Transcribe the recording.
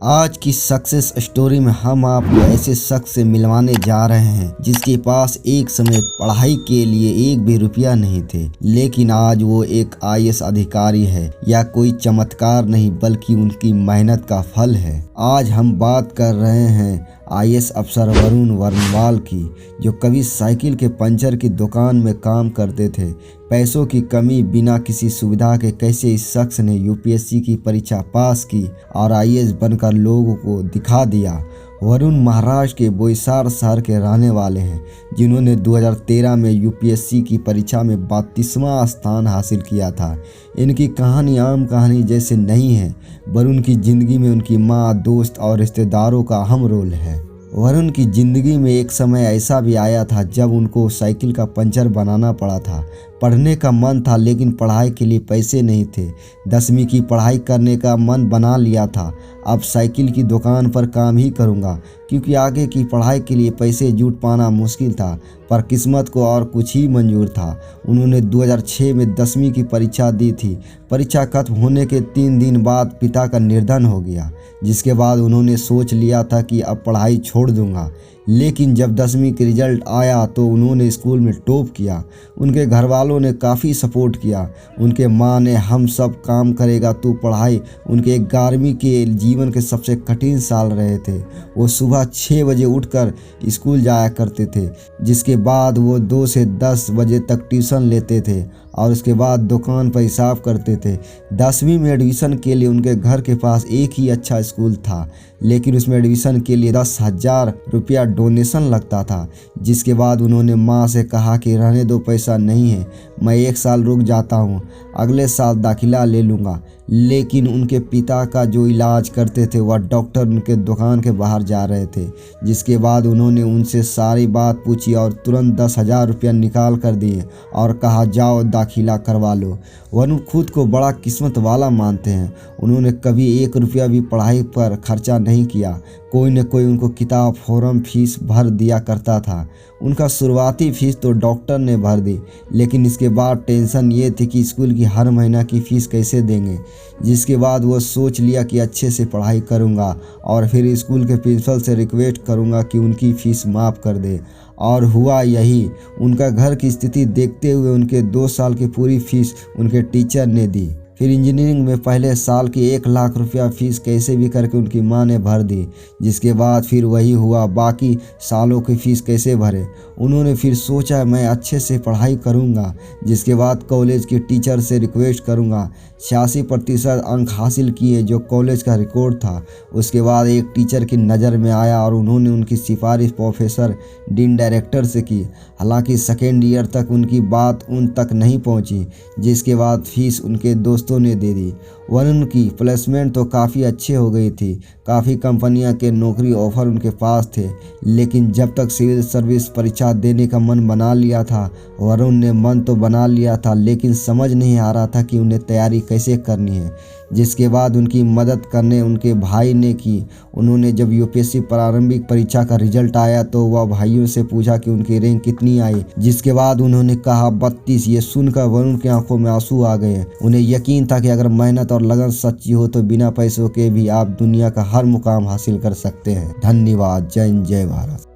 आज की success story में हम आपको ऐसे शख्स से मिलवाने जा रहे हैं जिसके पास एक समय पढ़ाई के लिए एक भी रुपया नहीं थे, लेकिन आज वो एक आईएएस अधिकारी है। या कोई चमत्कार नहीं बल्कि उनकी मेहनत का फल है। आज हम बात कर रहे हैं आईएएस अफसर वरुण वर्णवाल की, जो कभी साइकिल के पंचर की दुकान में काम करते थे। पैसों की कमी बिना किसी सुविधा के कैसे इस शख्स ने यूपीएससी की परीक्षा पास की और आईएएस बनकर लोगों को दिखा दिया। वरुण महाराष्ट्र के बोईसर शहर के रहने वाले हैं, जिन्होंने 2013 में यूपीएससी की परीक्षा में 32वां स्थान हासिल किया था। इनकी कहानी आम कहानी जैसे नहीं है। वरुण की ज़िंदगी में उनकी माँ, दोस्त और रिश्तेदारों का अहम रोल है। वरुण की ज़िंदगी में एक समय ऐसा भी आया था जब उनको साइकिल का पंचर बनाना पड़ा था। पढ़ने का मन था लेकिन पढ़ाई के लिए पैसे नहीं थे। 10वीं की पढ़ाई करने का मन बना लिया था। अब साइकिल की दुकान पर काम ही करूंगा, क्योंकि आगे की पढ़ाई के लिए पैसे जुट पाना मुश्किल था। पर किस्मत को और कुछ ही मंजूर था। उन्होंने 2006 में 10वीं की परीक्षा दी थी। परीक्षा खत्म होने के 3 दिन बाद पिता का निर्धन हो गया, जिसके बाद उन्होंने सोच लिया था कि अब पढ़ाई छोड़ दूंगा। लेकिन जब 10वीं की रिजल्ट आया तो उन्होंने स्कूल में टॉप किया। उनके घर वालों ने काफ़ी सपोर्ट किया। उनके माँ ने हम सब काम करेगा तू पढ़ाई। उनके 11वीं के जीवन के सबसे कठिन साल रहे थे। वो सुबह 6 बजे उठकर स्कूल जाया करते थे, जिसके बाद वो 2 से 10 बजे तक ट्यूशन लेते थे और उसके बाद दुकान पर हिसाब करते थे। 10वीं में एडमिशन के लिए उनके घर के पास एक ही अच्छा स्कूल था, लेकिन उसमें एडमिशन के लिए 10,000 रुपया डोनेशन लगता था। जिसके बाद उन्होंने माँ से कहा कि रहने दो, पैसा नहीं है, मैं 1 साल रुक जाता हूँ, अगले साल दाखिला ले लूँगा। लेकिन उनके पिता का जो इलाज करते थे वह डॉक्टर उनके दुकान के बाहर जा रहे थे। जिसके बाद उन्होंने उनसे सारी बात पूछी और तुरंत 10,000 रुपया निकाल कर दिए और कहा जाओ दाखिला करवा लो। वरुण खुद को बड़ा किस्मत वाला मानते हैं। उन्होंने कभी 1 रुपया भी पढ़ाई पर खर्चा नहीं किया। कोई न कोई उनको किताब, फॉर्म, फीस भर दिया करता था। उनका शुरुआती फीस तो डॉक्टर ने भर दी, लेकिन इसके बाद टेंशन ये थी कि स्कूल की हर महीना की फ़ीस कैसे देंगे। जिसके बाद वो सोच लिया कि अच्छे से पढ़ाई करूँगा और फिर स्कूल के प्रिंसिपल से रिक्वेस्ट करूँगा कि उनकी फ़ीस माफ़ कर दे। और हुआ यही। उनका घर की स्थिति देखते हुए उनके 2 साल की पूरी फीस उनके टीचर ने दी। फिर इंजीनियरिंग में पहले साल की 1 लाख रुपया फ़ीस कैसे भी करके उनकी माँ ने भर दी। जिसके बाद फिर वही हुआ, बाकी सालों की फ़ीस कैसे भरे। उन्होंने फिर सोचा मैं अच्छे से पढ़ाई करूँगा, जिसके बाद कॉलेज के टीचर से रिक्वेस्ट करूँगा। 86% अंक हासिल किए, जो कॉलेज का रिकॉर्ड था। उसके बाद एक टीचर की नज़र में आया और उन्होंने उनकी सिफारिश प्रोफेसर, डीन, डायरेक्टर से की। हालांकि सेकेंड ईयर तक उनकी बात उन तक नहीं पहुंची। जिसके बाद फीस उनके दोस्तों ने दे दी। वरुण की प्लेसमेंट तो काफ़ी अच्छे हो गई थी। काफ़ी कंपनियां के नौकरी ऑफर उनके पास थे। लेकिन जब तक सिविल सर्विस परीक्षा देने का मन बना लिया था, वरुण ने मन तो बना लिया था, लेकिन समझ नहीं आ रहा था कि उन्हें तैयारी कैसे करनी है। जिसके बाद उनकी मदद करने उनके भाई ने की। उन्होंने जब यूपीएससी प्रारंभिक परीक्षा का रिजल्ट आया तो वह भाइयों से पूछा कि उनकी रैंक कितनी आई। जिसके बाद उन्होंने कहा 32। ये सुनकर वरुण की आंखों में आंसू आ गए। उन्हें यकीन था कि अगर मेहनत और लगन सच्ची हो तो बिना पैसों के भी आप दुनिया का हर मुकाम हासिल कर सकते हैं। धन्यवाद। जय हिंद, जय भारत।